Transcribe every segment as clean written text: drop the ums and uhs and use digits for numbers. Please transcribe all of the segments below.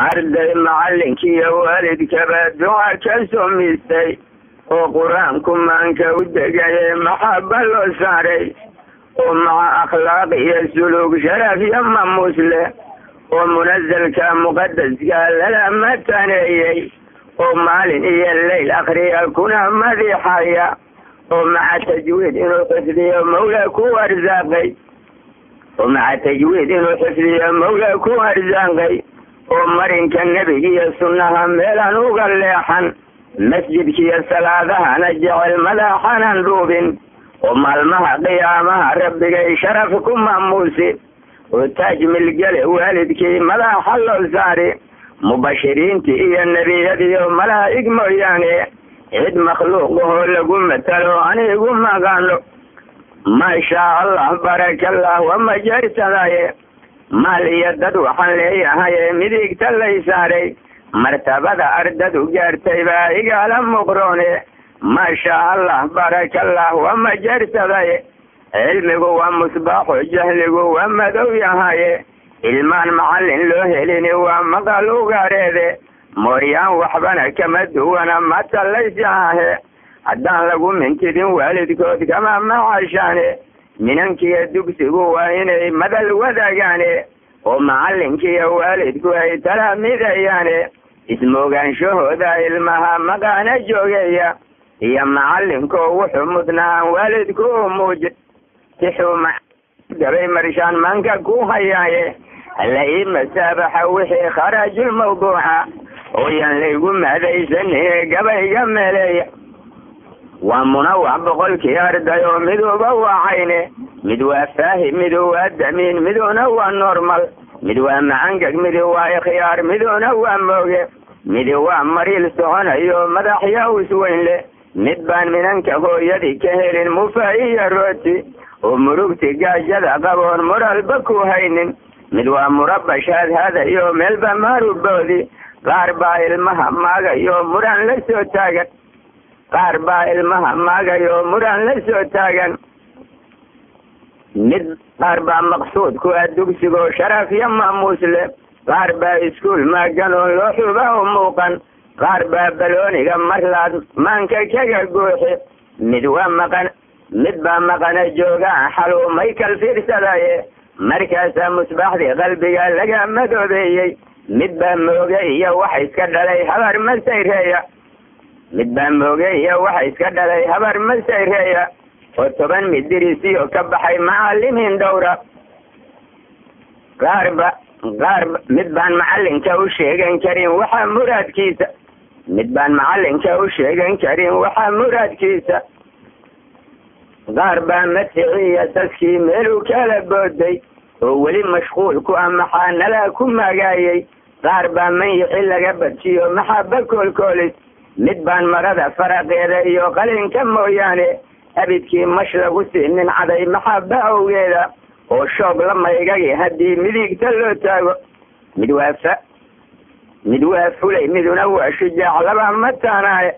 arday macallinkii waalidkaba duca ka soomistay oo qur-aanku maanka u degayay maxaba loo saaray oo maca akhlaaq iyo suluug sharaf iyo maamuus leh oo munazalka muqadaska lala mataneeyey oo maalin iyo leyl akhriya kuna madiixaya oo maca tajwiid inuu xifdiyo mawla ku arsaaqay oo marinka nebigiiyo sunnaha meelaan uga leexan masjidkiiyo salaadahana jecel madaxanan dhuubin oo maalmaha qiyaamaha rabbigay sharaf ku maamuusi oo taaj milgale waalidkii madaxa loo saari mubashiriintii iyo nebiyadiiyo malaa'ig mooyaane cid makhluuqahoo lagu matalo anigu maqaano maashaa allah barakallah wama jeersadaye maal iyo dad waxaan leeyahaye midigta lay saaray martabada ardadu gaartay baa igala muqroone maashaa allah barakallah wama jeersadaye cilmigu waa musbaaxo jahligu waa madow yahaye ilmaan macallin loo helini waa maqal ugaareede mooryaan waxbana kama duwana matalaysahahe haddaan lagu mintidin waalidkood kama macashaane minankiiyo dugsigu waa inay madal wadaagaane oo macallinkiiyo waalidku ay talaamidayaane ismoogaanshahooda ilmaha maqaana joogeeya iyo macallinkoo wuxuu mudnaan waalidku u muuji tixuu gabay marshaan manka ku hayaaye hala ii masaabaxa wixii kharaajulmawduuca ooyan laygu mahadaysanine gabayga meeleeya waa munawac boqolkii arday oo miduba waa cayne mid waa faahim midu waa damiin miduna waa normal mid waa macangag midu waa ikhyaar miduna waa mooge midi waa mariil soconayo madaxya usweyn leh mid baan minanka hooyadii ka helin mufa iyo rooti oo murugti gaajada qaboon muralba ku haynin mid waa murabashaad hadayo meelba maaruboodi qaar baa ilmaha maagayo muran la soo taagan qaar baa maqsuudku ah dugsigoo sharaf iyo maamuus leh qaar baa iskuul maagan oo loo xuba u muuqan qaar baa balooniga marlaad maanka kaga gooxe mid baa maqana joogaa xaluumay kal fiirsadaye markaasaa musbaaxdii qalbiga laga madoobeeyey mid baa mooge iyo waxa iska dhalay habar masayreeya oo 10 midirisiyo ka baxay macallimiin dhowra mid baan macallinka u sheegan karin waxa muraadkiisa qaar baa madxiiya taskii meeluu kala booday oo weli mashquul ku ah maxaa nala ku magaayay qaar baa manyixi laga badjiyo maxaba koolkoolis mid baan marada faraqeeda iyo qalinka mooyaane abidkii mash lagu siinin caday maxaba awgeeda oo shoog la maygagi haddii midigta loo taago mid waa fulay miduna waa shujaac laba mataanaaye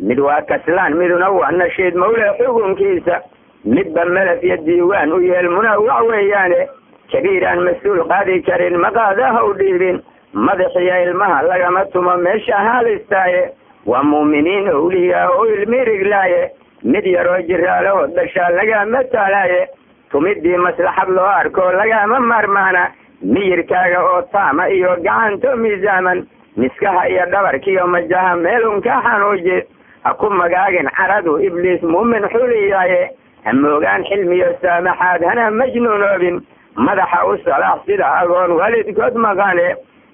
mid waa kaslaan miduna waa nashiid mawle xukunkiisa midba melaf iyo diiwaan u yeel munawac weeyaane kabiiraan mas-uul qaadi karin maqaadaha u dhiibin madaxiyo ilmaha lagama tumo meesha haalistaaye waa muuminiin owliyaa oo ilmiriglaaye mid yaroo jiraalo oo dashaa lagama taalaaye tumidii maslaxad loo arko lagama maarmaana miyirkaaga oo taama iyo gacanto miisaaman miskaha iyo dhabarkiiyo majaha meelun ka xanuuji ha ku magaagin caradu ibliis muumin xuliyaaye ha moogaan xilmiyo saamaxaad hana majnuunoobin madaxa u salaax sida agoon waalidkood maqaane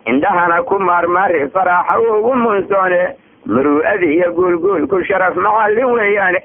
indhahana ku maarmaari faraaxa ugu munsoone muruu'adii iyo guulguulku sharaf macallin weeyaane